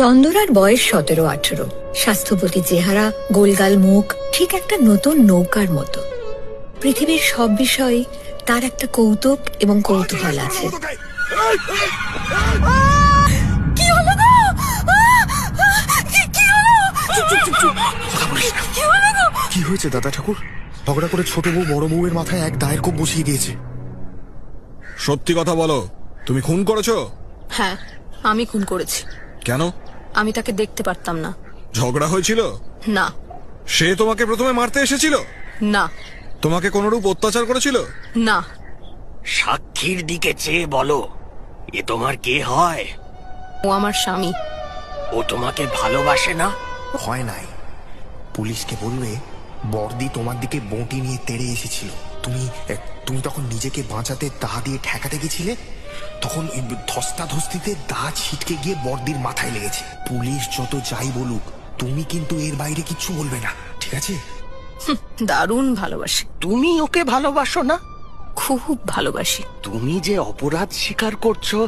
চন্দরার বয়স 17-18। স্বাস্থ্যবতী চেহারা, গোলগাল মুখ, ঠিক একটা নতুন নৌকার মতো। পৃথিবীর সব বিষয়ে তার একটা কৌতুক এবং কৌতূহল আছে। কি হয়েছে দাদা ঠাকুর? ঝগড়া করে ছোট বউ বড় বউয়ের মাথায় এক দায়ের কোপ বসিয়ে দিয়েছে। সত্যি কথা বলো, তুমি খুন করেছো? হ্যাঁ, আমি খুন করেছি। কেন? আমি তাকে দেখতে পারতাম না। ঝগড়া হয়েছিল? না। সে তোমাকে প্রথমে মারতে এসেছিল? না। তোমাকে কোনরূপ অত্যাচার করেছিল? না। সাক্ষীর দিকে চেয়ে বলো, এ তোমার কে হয়? ও আমার স্বামী। ও তোমাকে ভালোবাসে না? হয় নাই। পুলিশকে বলবে বর্দি তোমার দিকে বঁটি নিয়ে তেড়ে এসেছিল। তুমি তখন নিজেকে বাঁচাতে দা দিয়ে ঠেকাতে গেছিলে। তখন ধস্তাধস্তিতে দা ছিটকে গিয়ে বর্দির মাথায় লেগেছে। পুলিশ যত যাই বলুক, তুমি কিন্তু এর বাইরে কিচ্ছু বলবে না, ঠিক আছে? দারুণ ভালোবাসি। তুমি ওকে ভালোবাসো না? খুব ভালোবাসি। তুমি যে অপরাধ স্বীকার করছো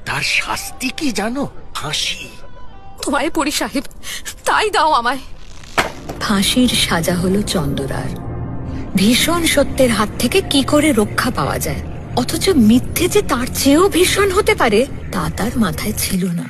তার শাস্তি কি জানো? ফাঁসি। তোমায় পড়ি সাহেব, তাই দাও আমায়। ফাঁসির সাজা হলো চন্দরার। ভীষণ সত্যের হাত থেকে কি করে রক্ষা পাওয়া যায়, অথচ মিথ্যে যে তার চেয়েও ভীষণ হতে পারে তা তার মাথায় ছিল না।